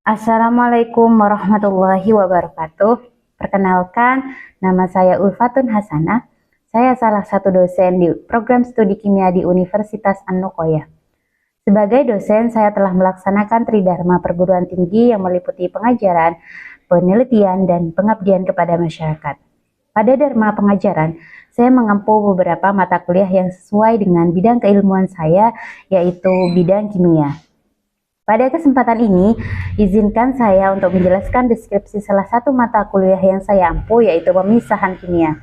Assalamualaikum warahmatullahi wabarakatuh. Perkenalkan, nama saya Ulfatun Hasanah. Saya salah satu dosen di program studi kimia di Universitas An-Nukoyah. Sebagai dosen, saya telah melaksanakan tridharma perguruan tinggi yang meliputi pengajaran, penelitian, dan pengabdian kepada masyarakat. Pada dharma pengajaran, saya mengempu beberapa mata kuliah yang sesuai dengan bidang keilmuan saya, yaitu bidang kimia. Pada kesempatan ini, izinkan saya untuk menjelaskan deskripsi salah satu mata kuliah yang saya ampu, yaitu pemisahan kimia.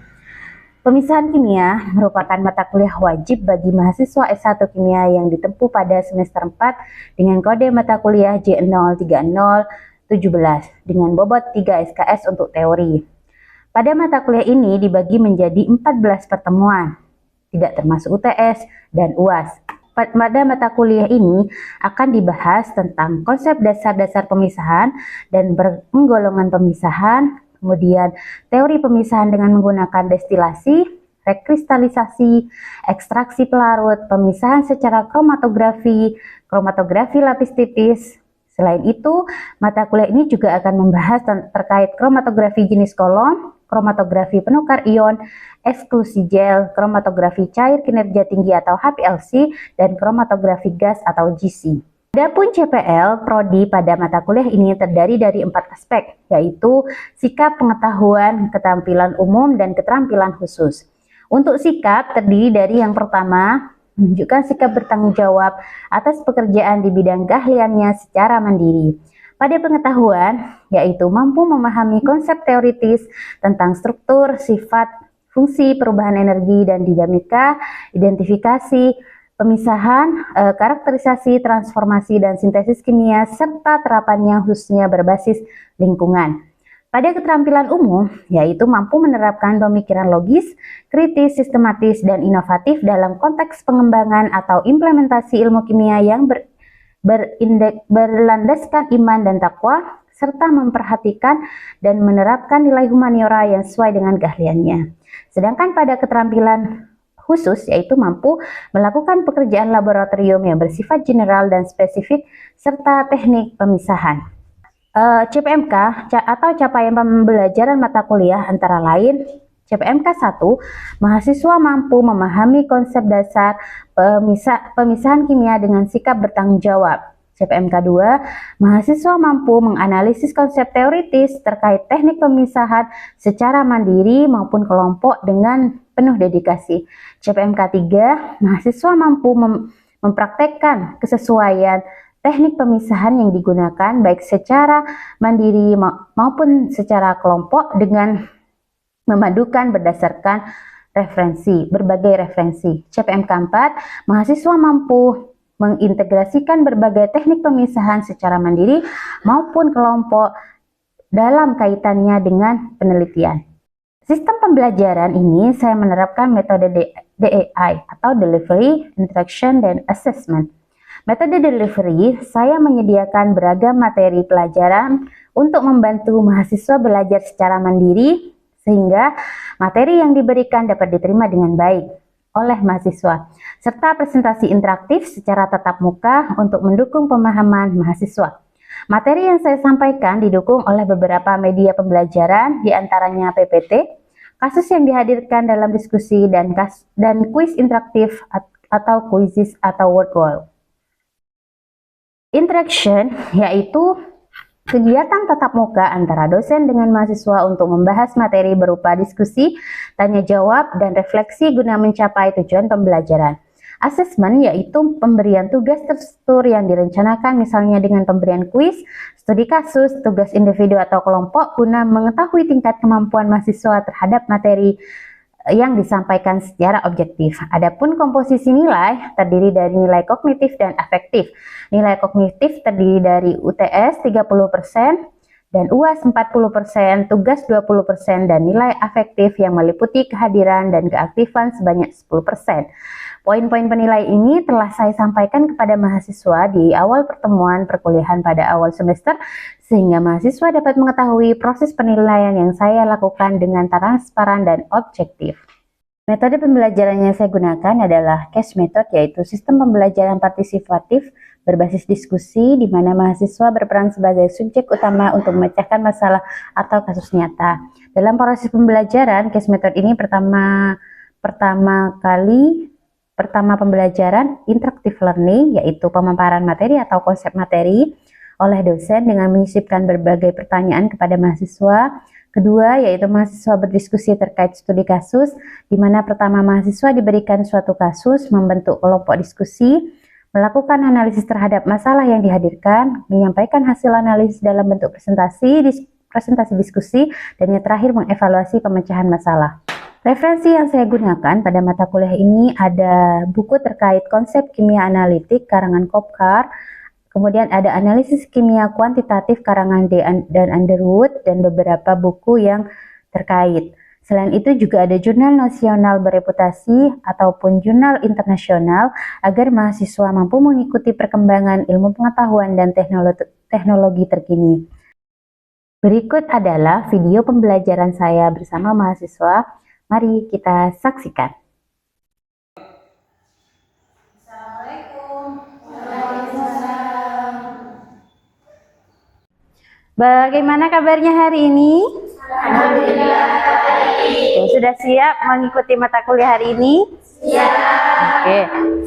Pemisahan kimia merupakan mata kuliah wajib bagi mahasiswa S1 kimia yang ditempuh pada semester 4 dengan kode mata kuliah J03017 dengan bobot 3 SKS untuk teori. Pada mata kuliah ini dibagi menjadi 14 pertemuan, tidak termasuk UTS dan UAS. Pada mata kuliah ini akan dibahas tentang konsep dasar-dasar pemisahan dan penggolongan pemisahan, kemudian teori pemisahan dengan menggunakan destilasi, rekristalisasi, ekstraksi pelarut, pemisahan secara kromatografi lapis tipis. Selain itu, mata kuliah ini juga akan membahas terkait kromatografi jenis kolom, kromatografi penukar ion, eksklusi gel, kromatografi cair kinerja tinggi atau HPLC, dan kromatografi gas atau GC. Adapun CPL Prodi pada mata kuliah ini terdiri dari 4 aspek, yaitu sikap, pengetahuan, keterampilan umum, dan keterampilan khusus. Untuk sikap terdiri dari yang pertama, menunjukkan sikap bertanggung jawab atas pekerjaan di bidang keahliannya secara mandiri. Pada pengetahuan, yaitu mampu memahami konsep teoritis tentang struktur, sifat, fungsi, perubahan energi dan dinamika, identifikasi, pemisahan, karakterisasi, transformasi, dan sintesis kimia, serta terapannya khususnya berbasis lingkungan. Pada keterampilan umum, yaitu mampu menerapkan pemikiran logis, kritis, sistematis, dan inovatif dalam konteks pengembangan atau implementasi ilmu kimia yang berlandaskan iman dan takwa, serta memperhatikan dan menerapkan nilai humaniora yang sesuai dengan keahliannya. Sedangkan pada keterampilan khusus, yaitu mampu melakukan pekerjaan laboratorium yang bersifat general dan spesifik, serta teknik pemisahan. CPMK atau capaian pembelajaran mata kuliah antara lain: CPMK 1, mahasiswa mampu memahami konsep dasar pemisahan kimia dengan sikap bertanggung jawab. CPMK 2, mahasiswa mampu menganalisis konsep teoritis terkait teknik pemisahan secara mandiri maupun kelompok dengan penuh dedikasi. CPMK 3, mahasiswa mampu mempraktekkan kesesuaian teknik pemisahan yang digunakan baik secara mandiri maupun secara kelompok dengan memadukan berdasarkan berbagai referensi. CPMK 4, mahasiswa mampu mengintegrasikan berbagai teknik pemisahan secara mandiri maupun kelompok dalam kaitannya dengan penelitian. Sistem pembelajaran ini saya menerapkan metode DEI atau Delivery, Interaction, dan Assessment. Metode delivery, saya menyediakan beragam materi pelajaran untuk membantu mahasiswa belajar secara mandiri, sehingga materi yang diberikan dapat diterima dengan baik oleh mahasiswa, serta presentasi interaktif secara tatap muka untuk mendukung pemahaman mahasiswa. Materi yang saya sampaikan didukung oleh beberapa media pembelajaran, diantaranya PPT, kasus yang dihadirkan dalam diskusi, dan kuis interaktif atau quizzes atau word wall. Interaction yaitu kegiatan tatap muka antara dosen dengan mahasiswa untuk membahas materi berupa diskusi, tanya jawab, dan refleksi guna mencapai tujuan pembelajaran. Assessment yaitu pemberian tugas terstruktur yang direncanakan misalnya dengan pemberian kuis, studi kasus, tugas individu atau kelompok guna mengetahui tingkat kemampuan mahasiswa terhadap materi yang disampaikan secara objektif. Adapun komposisi nilai terdiri dari nilai kognitif dan afektif. Nilai kognitif terdiri dari UTS 30% dan UAS 40%, tugas 20%, dan nilai afektif yang meliputi kehadiran dan keaktifan sebanyak 10%. Poin-poin penilai ini telah saya sampaikan kepada mahasiswa di awal pertemuan perkuliahan pada awal semester, sehingga mahasiswa dapat mengetahui proses penilaian yang saya lakukan dengan transparan dan objektif. Metode pembelajaran yang saya gunakan adalah CASE method, yaitu sistem pembelajaran partisipatif berbasis diskusi di mana mahasiswa berperan sebagai subjek utama untuk memecahkan masalah atau kasus nyata. Dalam proses pembelajaran, CASE method ini pertama pembelajaran interactive learning, yaitu pemaparan materi atau konsep materi oleh dosen dengan menyisipkan berbagai pertanyaan kepada mahasiswa. Kedua, yaitu mahasiswa berdiskusi terkait studi kasus, di mana pertama mahasiswa diberikan suatu kasus, membentuk kelompok diskusi, melakukan analisis terhadap masalah yang dihadirkan, menyampaikan hasil analisis dalam bentuk presentasi diskusi, dan yang terakhir mengevaluasi pemecahan masalah. Referensi yang saya gunakan pada mata kuliah ini ada buku terkait konsep kimia analitik karangan Kopkar, kemudian ada analisis kimia kuantitatif karangan dan Underwood, dan beberapa buku yang terkait. Selain itu juga ada jurnal nasional bereputasi ataupun jurnal internasional agar mahasiswa mampu mengikuti perkembangan ilmu pengetahuan dan teknologi terkini. Berikut adalah video pembelajaran saya bersama mahasiswa. Mari kita saksikan. Bagaimana kabarnya hari ini? Alhamdulillah baik. Sudah siap mengikuti mata kuliah hari ini? Siap. Oke.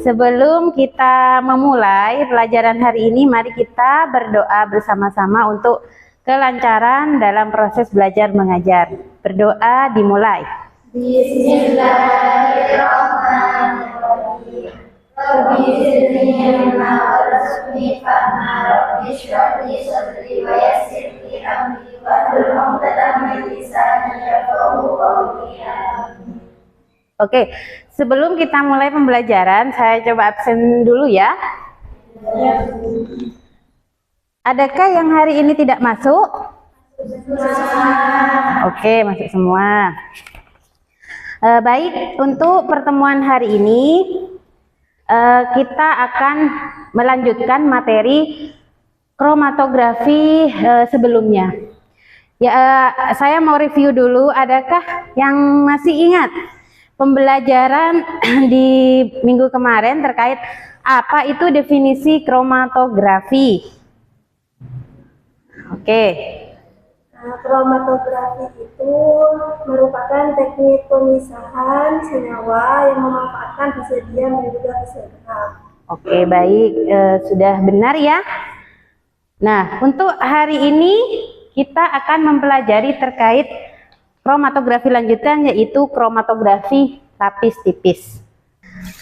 Sebelum kita memulai pelajaran hari ini, mari kita berdoa bersama-sama untuk kelancaran dalam proses belajar mengajar. Berdoa dimulai. Bismillahirrahmanirrahim. Rabbi zidni ilma warzuqni fahma. Rabbi shrah li sadri wa yassir li amri wahlul 'uqdatam min lisani yafqahu qawli. Oke, sebelum kita mulai pembelajaran, saya coba absen dulu ya. Adakah yang hari ini tidak masuk? Oke, masuk semua. Baik, untuk pertemuan hari ini kita akan melanjutkan materi kromatografi sebelumnya. Ya, saya mau review dulu. Adakah yang masih ingat pembelajaran di minggu kemarin terkait apa itu definisi kromatografi? Oke. Kromatografi itu merupakan teknik pemisahan senyawa yang memanfaatkan fase diam dan juga fase terang. Oke, baik, sudah benar ya. Nah, untuk hari ini kita akan mempelajari terkait kromatografi lanjutan, yaitu kromatografi lapis tipis.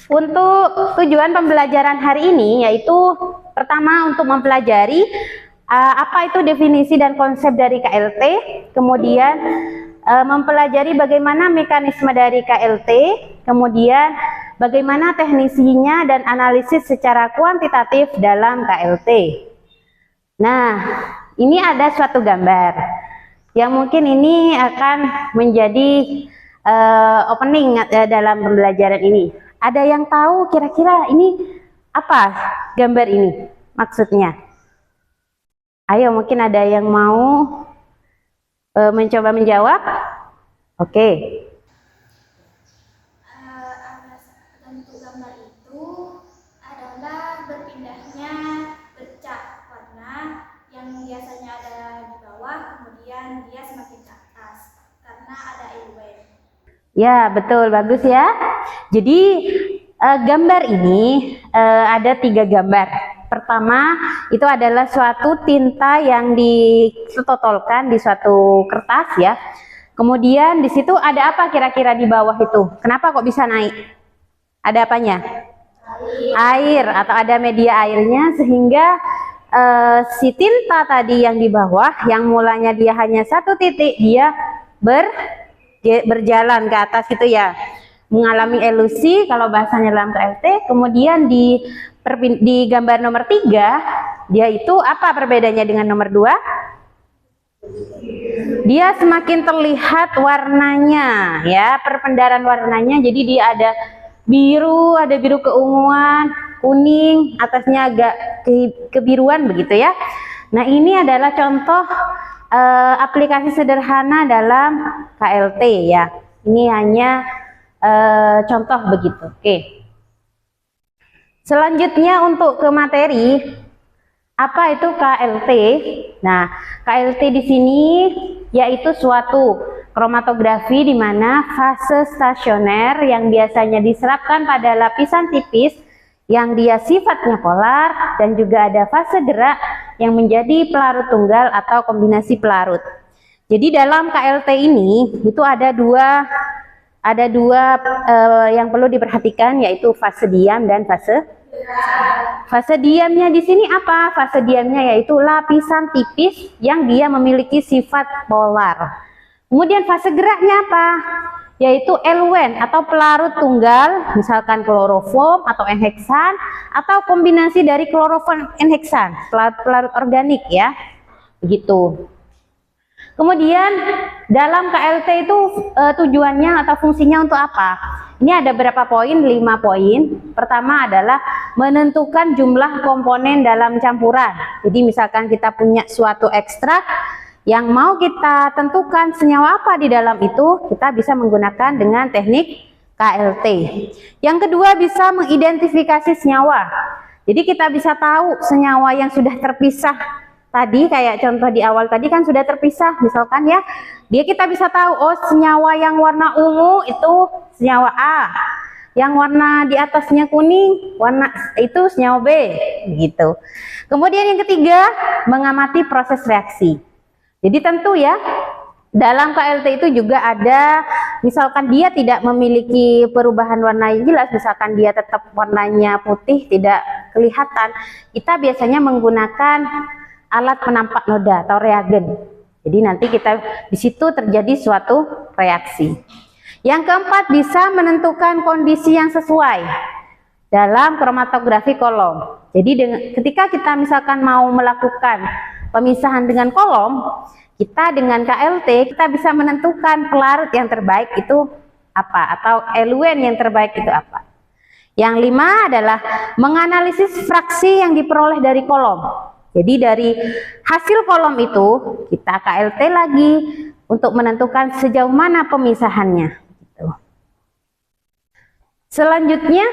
Untuk tujuan pembelajaran hari ini yaitu pertama untuk mempelajari apa itu definisi dan konsep dari KLT, kemudian mempelajari bagaimana mekanisme dari KLT, kemudian bagaimana teknisinya dan analisis secara kuantitatif dalam KLT. Nah, ini ada suatu gambar yang mungkin ini akan menjadi opening dalam pembelajaran ini. Ada yang tahu kira-kira ini apa gambar ini maksudnya? Ayo, mungkin ada yang mau mencoba menjawab? Oke. Bentuk gambar itu adalah berpindahnya bercak warna yang biasanya ada di bawah, kemudian dia semakin ke atas karena ada airwave. Ya, betul, bagus ya. Jadi gambar ini ada 3 gambar. Pertama, itu adalah suatu tinta yang ditotolkan di suatu kertas ya. Kemudian di situ ada apa kira-kira di bawah itu? Kenapa kok bisa naik? Ada apanya? Air atau ada media airnya, sehingga si tinta tadi yang di bawah yang mulanya dia hanya 1 titik, dia berjalan ke atas gitu ya, mengalami elusi kalau bahasanya dalam KLT. Kemudian di gambar nomor 3, dia itu apa perbedaannya dengan nomor 2? Dia semakin terlihat warnanya ya, perpendaran warnanya. Jadi dia ada biru keunguan, kuning, atasnya agak kebiruan begitu ya. Nah, ini adalah contoh aplikasi sederhana dalam KLT ya. Ini hanya contoh begitu. Oke. Selanjutnya untuk ke materi, apa itu KLT? Nah, KLT di sini yaitu suatu kromatografi di mana fase stasioner yang biasanya diserapkan pada lapisan tipis yang dia sifatnya polar, dan juga ada fase gerak yang menjadi pelarut tunggal atau kombinasi pelarut. Jadi dalam KLT ini itu ada dua yang perlu diperhatikan, yaitu fase diam dan fase diamnya di sini apa? Fase diamnya yaitu lapisan tipis yang dia memiliki sifat polar. Kemudian fase geraknya apa? Yaitu eluen atau pelarut tunggal, misalkan kloroform atau enheksan, atau kombinasi dari kloroform enheksan, pelarut organik ya. Begitu. Kemudian dalam KLT itu tujuannya atau fungsinya untuk apa? Ini ada berapa poin? 5 poin. Pertama adalah menentukan jumlah komponen dalam campuran. Jadi misalkan kita punya suatu ekstrak yang mau kita tentukan senyawa apa di dalam itu, kita bisa menggunakan dengan teknik KLT. Yang kedua, bisa mengidentifikasi senyawa. Jadi kita bisa tahu senyawa yang sudah terpisah tadi, kayak contoh di awal tadi kan sudah terpisah, misalkan ya, kita bisa tahu, oh senyawa yang warna ungu itu senyawa A, yang warna di atasnya kuning, warna itu senyawa B, gitu. Kemudian yang ketiga, mengamati proses reaksi. Jadi tentu ya, dalam KLT itu juga ada, misalkan dia tidak memiliki perubahan warna yang jelas, misalkan dia tetap warnanya putih, tidak kelihatan, kita biasanya menggunakan alat penampak noda atau reagen. Jadi nanti kita di situ terjadi suatu reaksi. Yang keempat, bisa menentukan kondisi yang sesuai dalam kromatografi kolom. Jadi ketika kita misalkan mau melakukan pemisahan dengan kolom, kita dengan KLT kita bisa menentukan pelarut yang terbaik itu apa, atau eluen yang terbaik itu apa. Yang 5 adalah menganalisis fraksi yang diperoleh dari kolom. Jadi dari hasil kolom itu kita KLT lagi untuk menentukan sejauh mana pemisahannya. Gitu. Selanjutnya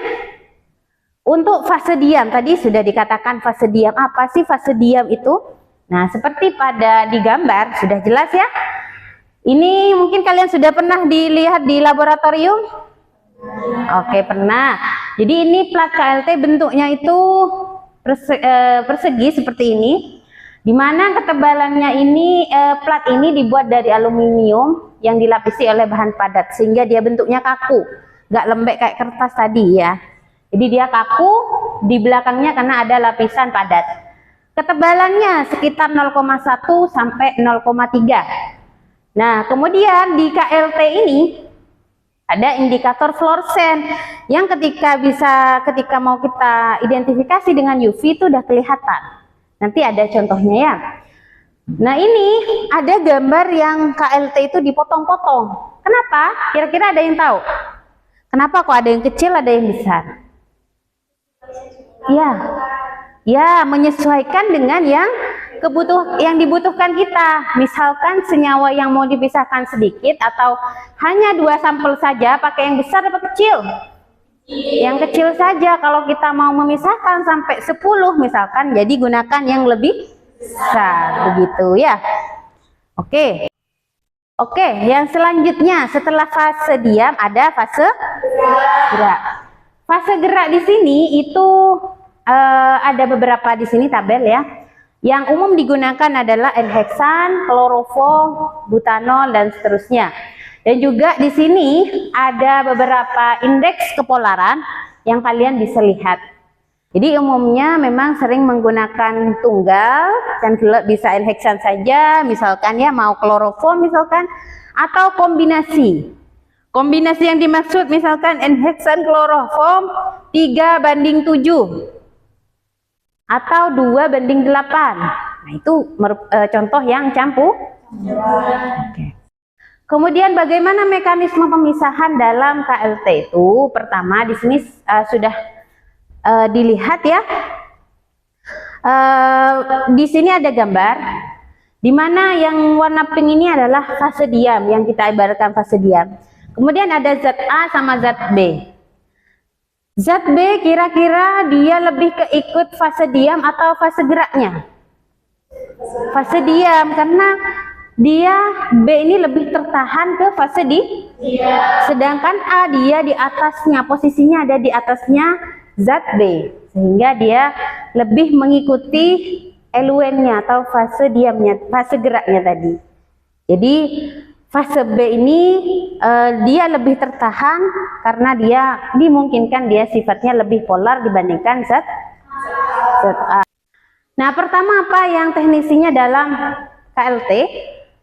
untuk fase diam, tadi sudah dikatakan fase diam. Apa sih fase diam itu? Nah, seperti pada di gambar sudah jelas ya. Ini mungkin kalian sudah pernah dilihat di laboratorium? Oke, pernah. Jadi ini plat KLT bentuknya itu persegi seperti ini, dimana ketebalannya ini plat ini dibuat dari aluminium yang dilapisi oleh bahan padat sehingga dia bentuknya kaku, nggak lembek kayak kertas tadi ya. Jadi dia kaku di belakangnya karena ada lapisan padat. Ketebalannya sekitar 0,1 sampai 0,3. Nah, kemudian di KLT ini ada indikator fluoresen yang ketika mau kita identifikasi dengan UV itu udah kelihatan. Nanti ada contohnya ya. Nah, ini ada gambar yang KLT itu dipotong-potong. Kenapa? Kira-kira ada yang tahu? Kenapa kok ada yang kecil, ada yang besar? Ya, menyesuaikan dengan yang dibutuhkan kita. Misalkan senyawa yang mau dipisahkan sedikit atau hanya 2 sampel saja, pakai yang besar atau kecil? Yang kecil saja. Kalau kita mau memisahkan sampai 10 misalkan, jadi gunakan yang lebih besar, begitu ya. Oke, yang selanjutnya setelah fase diam ada fase gerak. Fase gerak di sini itu ada beberapa di sini tabel ya. Yang umum digunakan adalah enheksan, kloroform, butanol dan seterusnya. Dan juga di sini ada beberapa indeks kepolaran yang kalian bisa lihat. Jadi umumnya memang sering menggunakan tunggal, dan bisa enheksan saja, misalkan ya mau kloroform misalkan, atau kombinasi. Kombinasi yang dimaksud misalkan enheksan kloroform 3:7 atau 2:8. Nah, itu contoh yang campuran. Kemudian bagaimana mekanisme pemisahan dalam KLT itu? Pertama di sini sudah dilihat ya. Di sini ada gambar di mana yang warna pink ini adalah fase diam, yang kita ibaratkan fase diam. Kemudian ada zat A sama zat B. Zat B kira-kira dia lebih ke ikut fase diam atau fase geraknya? Fase diam, karena dia B ini lebih tertahan ke fase sedangkan A dia di atasnya, posisinya ada di atasnya zat B, sehingga dia lebih mengikuti eluen-nya atau fase diamnya, fase geraknya tadi. Jadi fase B ini dia lebih tertahan karena dia dimungkinkan dia sifatnya lebih polar dibandingkan zat A. Nah, pertama apa yang teknisinya dalam KLT?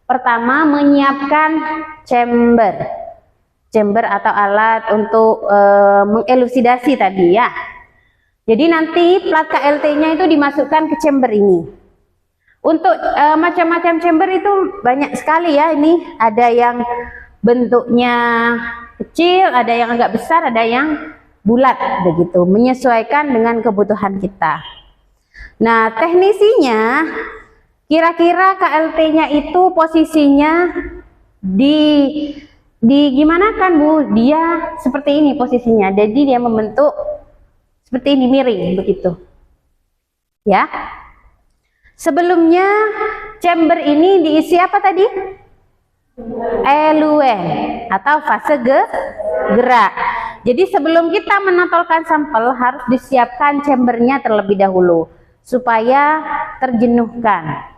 Pertama, menyiapkan chamber atau alat untuk mengelusidasi tadi ya. Jadi nanti plat KLT-nya itu dimasukkan ke chamber ini. Untuk macam-macam chamber itu banyak sekali ya. Ini ada yang bentuknya kecil, ada yang agak besar, ada yang bulat begitu, menyesuaikan dengan kebutuhan kita. Nah, teknisinya kira-kira KLT-nya itu posisinya di gimana kan Bu? Dia seperti ini posisinya. Jadi dia membentuk seperti ini, miring begitu. Ya. Sebelumnya chamber ini diisi apa tadi? Eluen atau fase gerak. Jadi sebelum kita menotolkan sampel harus disiapkan chambernya terlebih dahulu supaya terjenuhkan.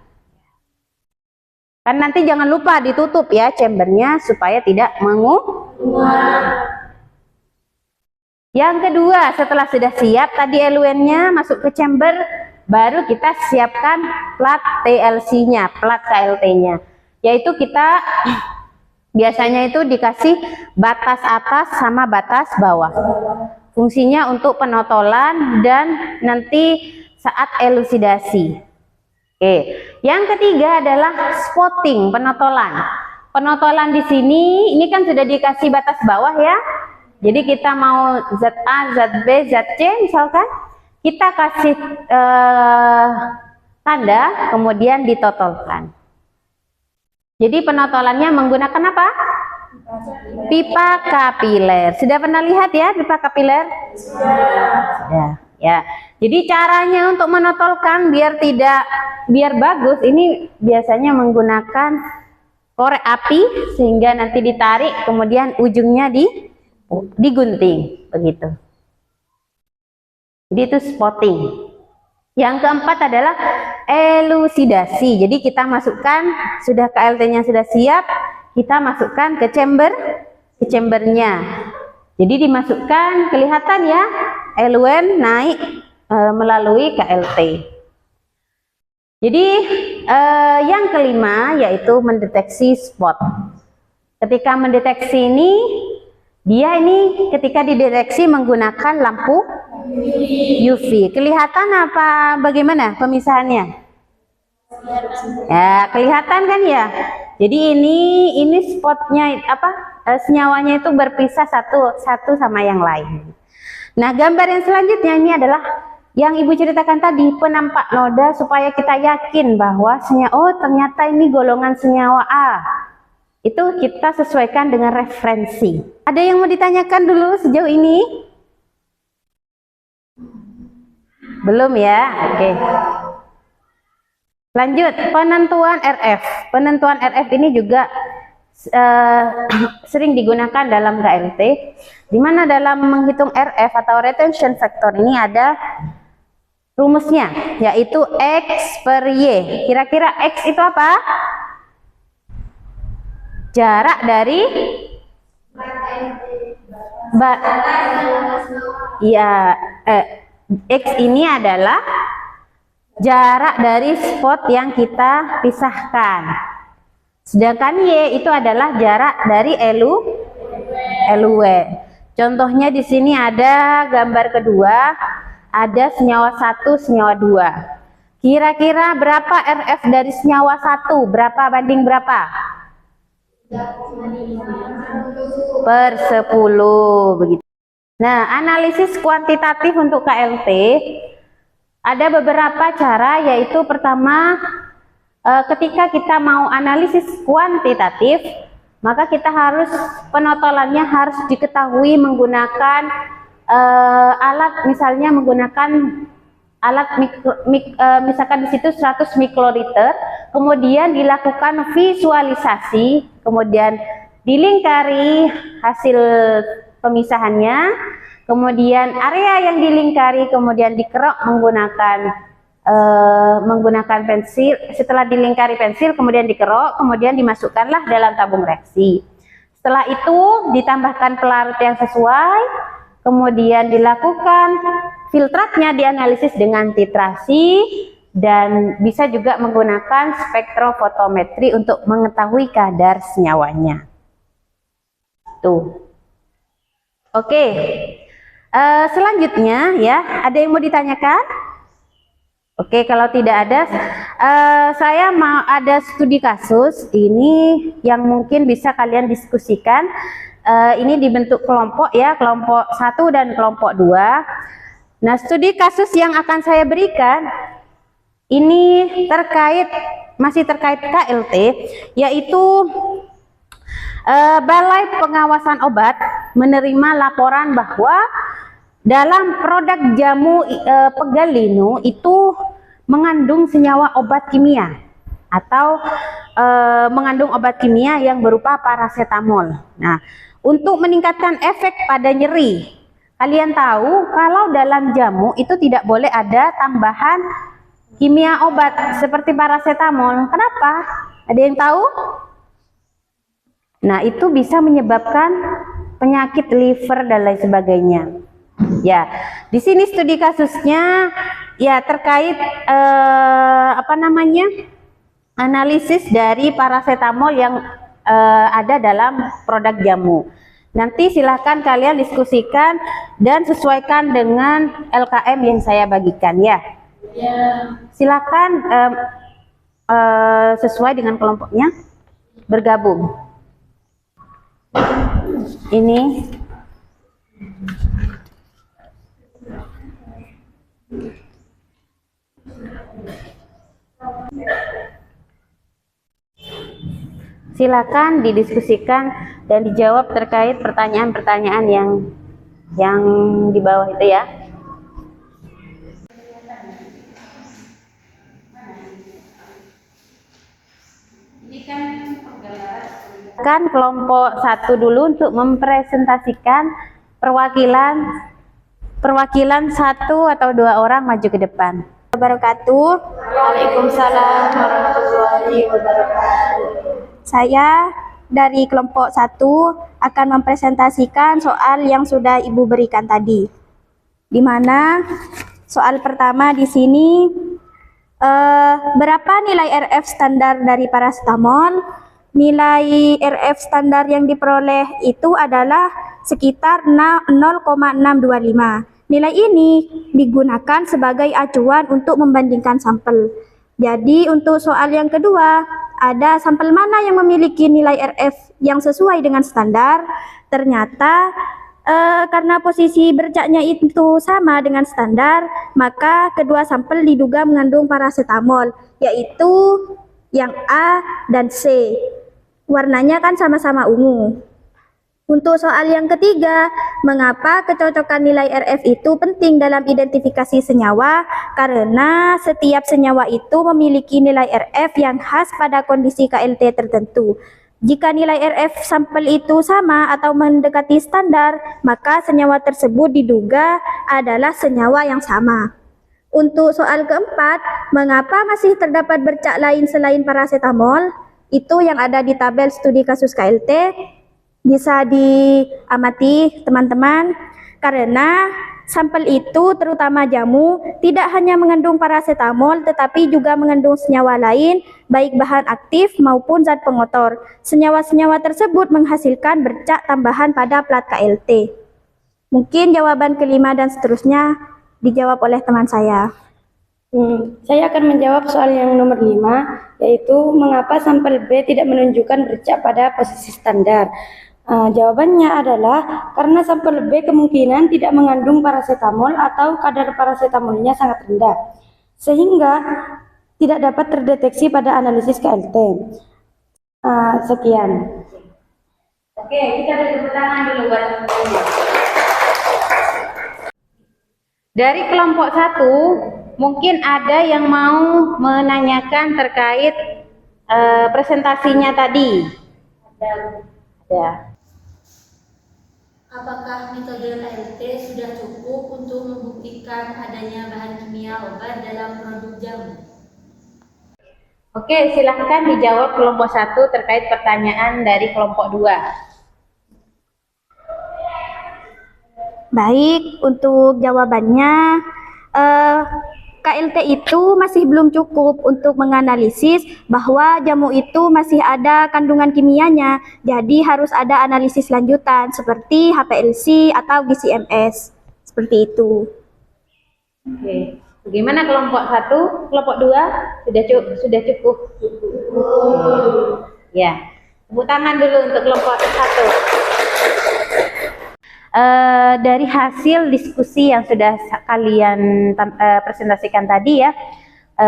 Kan nanti jangan lupa ditutup ya chambernya supaya tidak menguap. Yang kedua, setelah sudah siap tadi eluennya masuk ke chamber, baru kita siapkan plat TLC-nya, plat KLT-nya. Yaitu kita biasanya itu dikasih batas atas sama batas bawah. Fungsinya untuk penotolan dan nanti saat elusidasi. Oke. Yang ketiga adalah spotting, penotolan. Penotolan di sini ini kan sudah dikasih batas bawah ya. Jadi kita mau zat A, zat B, zat C misalkan, kita kasih tanda kemudian ditotolkan. Jadi penotolannya menggunakan apa? Pipa kapiler. Sudah pernah lihat ya pipa kapiler? Sudah. Ya. Jadi caranya untuk menotolkan biar bagus ini biasanya menggunakan korek api sehingga nanti ditarik kemudian ujungnya digunting begitu. Jadi itu spotting. Yang keempat adalah elusidasi. Jadi kita masukkan, sudah KLT-nya sudah siap, kita masukkan ke chambernya. Jadi dimasukkan, kelihatan ya, eluen naik melalui KLT. Jadi yang kelima yaitu mendeteksi spot. Ketika mendeteksi ini, dia ini ketika dideteksi menggunakan lampu UV. Kelihatan apa? Bagaimana pemisahannya? Ya, kelihatan kan ya. Jadi ini spotnya apa? Senyawanya itu berpisah satu sama yang lain. Nah, gambar yang selanjutnya ini adalah yang Ibu ceritakan tadi, penampak noda supaya kita yakin bahwa ternyata ini golongan senyawa A. Itu kita sesuaikan dengan referensi. Ada yang mau ditanyakan dulu sejauh ini? Belum ya? Oke. Lanjut, penentuan RF. Penentuan RF ini juga sering digunakan dalam KLT, di mana dalam menghitung RF atau retention factor ini ada rumusnya, yaitu X per Y. Kira-kira X itu apa? Jarak dari X ini adalah jarak dari spot yang kita pisahkan. Sedangkan Y itu adalah jarak dari eluen. Contohnya di sini ada gambar kedua, ada senyawa 1, senyawa 2. Kira-kira berapa RF dari senyawa 1? Berapa banding berapa? Per 10 begitu. Nah, analisis kuantitatif untuk KLT ada beberapa cara, yaitu pertama, ketika kita mau analisis kuantitatif, maka kita harus penotolannya harus diketahui menggunakan alat, misalnya menggunakan alat misalkan di situ 100 mikroliter, kemudian dilakukan visualisasi, kemudian dilingkari hasil pemisahannya, kemudian area yang dilingkari kemudian dikerok menggunakan pensil. Setelah dilingkari pensil kemudian dikerok, kemudian dimasukkanlah dalam tabung reaksi. Setelah itu ditambahkan pelarut yang sesuai, kemudian dilakukan filtratnya, dianalisis dengan titrasi, dan bisa juga menggunakan spektrofotometri untuk mengetahui kadar senyawanya. Tuh. Oke. Selanjutnya ya, ada yang mau ditanyakan? Oke, kalau tidak ada, saya mau ada studi kasus ini yang mungkin bisa kalian diskusikan. Ini dibentuk kelompok ya, kelompok 1 dan kelompok 2. Nah, studi kasus yang akan saya berikan ini masih terkait KLT, yaitu Balai Pengawasan Obat menerima laporan bahwa dalam produk jamu Pegalino itu mengandung senyawa obat kimia atau mengandung obat kimia yang berupa parasetamol. Nah, untuk meningkatkan efek pada nyeri, kalian tahu kalau dalam jamu itu tidak boleh ada tambahan kimia obat seperti parasetamol. Kenapa? Ada yang tahu? Nah, itu bisa menyebabkan penyakit liver dan lain sebagainya. Ya, di sini studi kasusnya ya terkait analisis dari parasetamol yang ada dalam produk jamu. Nanti silahkan kalian diskusikan dan sesuaikan dengan LKM yang saya bagikan ya. Silakan sesuai dengan kelompoknya bergabung. Ini silakan didiskusikan dan dijawab terkait pertanyaan-pertanyaan yang di bawah itu ya. Kan kelompok 1 dulu untuk mempresentasikan perwakilan 1 atau 2 orang maju ke depan. Wabarakatuh. Waalaikumsalam warahmatullahi wabarakatuh. Saya dari kelompok 1 akan mempresentasikan soal yang sudah Ibu berikan tadi. Di mana soal pertama di sini berapa nilai RF standar dari parasetamol? Nilai RF standar yang diperoleh itu adalah sekitar 0,625. Nilai ini digunakan sebagai acuan untuk membandingkan sampel. Jadi untuk soal yang kedua, ada sampel mana yang memiliki nilai RF yang sesuai dengan standar? Ternyata karena posisi bercaknya itu sama dengan standar, maka kedua sampel diduga mengandung parasetamol, yaitu yang A dan C. Warnanya kan sama-sama ungu. Untuk soal yang ketiga, mengapa kecocokan nilai RF itu penting dalam identifikasi senyawa? Karena setiap senyawa itu memiliki nilai RF yang khas pada kondisi KLT tertentu. Jika nilai RF sampel itu sama atau mendekati standar, maka senyawa tersebut diduga adalah senyawa yang sama. Untuk soal keempat, mengapa masih terdapat bercak lain selain parasetamol? Itu yang ada di tabel studi kasus KLT, bisa diamati teman-teman, karena sampel itu terutama jamu tidak hanya mengandung parasetamol tetapi juga mengandung senyawa lain, baik bahan aktif maupun zat pengotor. Senyawa-senyawa tersebut menghasilkan bercak tambahan pada plat KLT. Mungkin jawaban kelima dan seterusnya dijawab oleh teman saya. Saya akan menjawab soal yang nomor 5, yaitu mengapa sampel B tidak menunjukkan bercak pada posisi standar. Jawabannya adalah karena sampel B kemungkinan tidak mengandung parasetamol atau kadar parasetamolnya sangat rendah, sehingga tidak dapat terdeteksi pada analisis KLT. Sekian. Oke, kita beri tepuk tangan dulu buat teman-teman. Dari kelompok 1, mungkin ada yang mau menanyakan terkait presentasinya tadi. Ada. Apakah metode ALT sudah cukup untuk membuktikan adanya bahan kimia obat dalam produk jamu? Oke, silahkan dijawab kelompok 1 terkait pertanyaan dari kelompok 2. Baik, untuk jawabannya, KLT itu masih belum cukup untuk menganalisis bahwa jamu itu masih ada kandungan kimianya. Jadi harus ada analisis lanjutan seperti HPLC atau GC-MS. Seperti itu. Oke. Bagaimana kelompok 1? Kelompok 2 sudah cukup? Ya. Tepuk tangan dulu untuk kelompok 1. Dari hasil diskusi yang sudah kalian presentasikan tadi ya,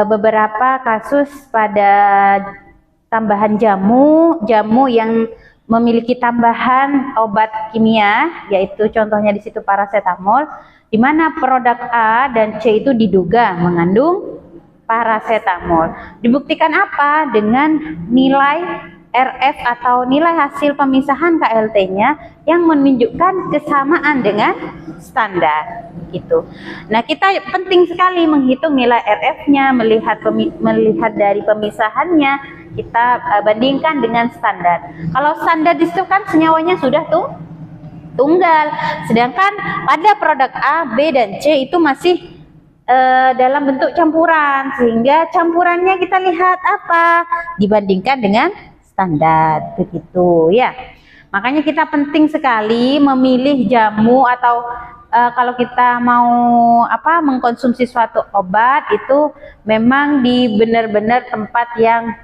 beberapa kasus pada tambahan jamu yang memiliki tambahan obat kimia, yaitu contohnya di situ paracetamol, di mana produk A dan C itu diduga mengandung paracetamol. Dibuktikan apa? Dengan nilai RF atau nilai hasil pemisahan KLT-nya yang menunjukkan kesamaan dengan standar gitu. Nah, kita penting sekali menghitung nilai RF-nya, melihat dari pemisahannya, kita bandingkan dengan standar. Kalau standar di situ kan senyawanya sudah tunggal, sedangkan pada produk A, B, dan C itu masih dalam bentuk campuran, sehingga campurannya kita lihat apa dibandingkan dengan standar, begitu ya. Makanya kita penting sekali memilih jamu atau kalau kita mau mengkonsumsi suatu obat itu memang di benar-benar tempat yang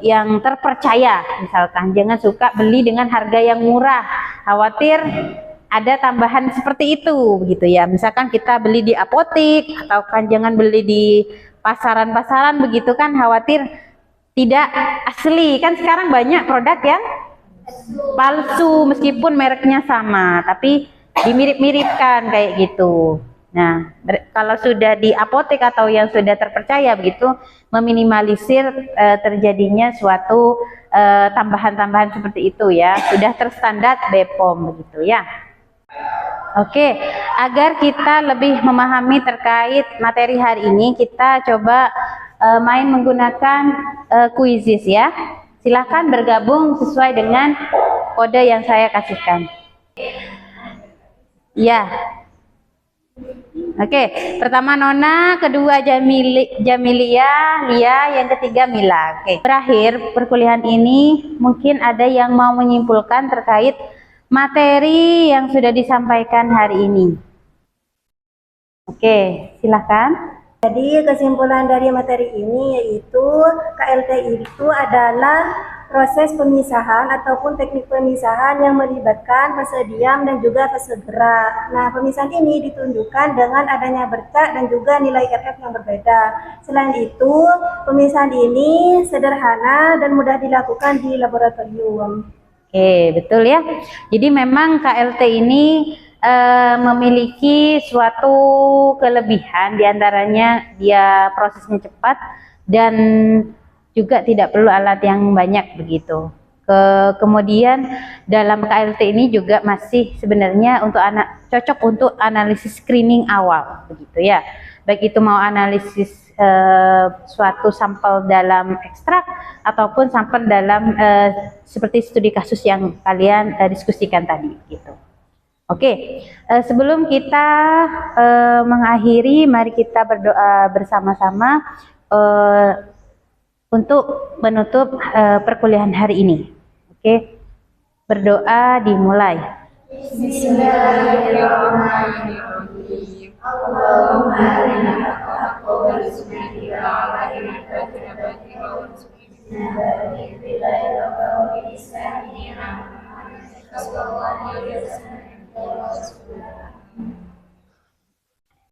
yang terpercaya. Misalkan jangan suka beli dengan harga yang murah, khawatir ada tambahan seperti itu begitu ya. Misalkan kita beli di apotik atau kan jangan beli di pasaran-pasaran begitu kan, khawatir tidak asli. Kan sekarang banyak produk yang palsu meskipun mereknya sama tapi dimirip-miripkan kayak gitu. Nah, kalau sudah di apotek atau yang sudah terpercaya begitu, meminimalisir terjadinya suatu tambahan-tambahan seperti itu ya, sudah terstandar BPOM begitu ya. Oke, agar kita lebih memahami terkait materi hari ini, kita coba main menggunakan kuisis ya. Silahkan bergabung sesuai dengan kode yang saya kasihkan. Ya. Oke, pertama Nona, kedua Jamilia, Lia, yang ketiga Mila. Oke. Terakhir perkuliahan ini mungkin ada yang mau menyimpulkan terkait materi yang sudah disampaikan hari ini. Oke, silahkan. Jadi kesimpulan dari materi ini yaitu KLT itu adalah proses pemisahan ataupun teknik pemisahan yang melibatkan fase diam dan juga fase gerak. Nah, pemisahan ini ditunjukkan dengan adanya bercak dan juga nilai RF yang berbeda. Selain itu, pemisahan ini sederhana dan mudah dilakukan di laboratorium. Oke, betul ya. Jadi memang KLT ini memiliki suatu kelebihan, diantaranya dia prosesnya cepat dan juga tidak perlu alat yang banyak begitu. Kemudian dalam KLT ini juga masih sebenarnya cocok untuk analisis screening awal begitu ya. Baik itu mau analisis suatu sampel dalam ekstrak ataupun sampel dalam seperti studi kasus yang kalian diskusikan tadi gitu. Oke, sebelum kita mengakhiri, mari kita berdoa bersama-sama untuk menutup perkuliahan hari ini. Oke, berdoa dimulai. Bismillahirrahmanirrahim. Allahumma arina al-haqqa warzuqna ittiba'ahu wa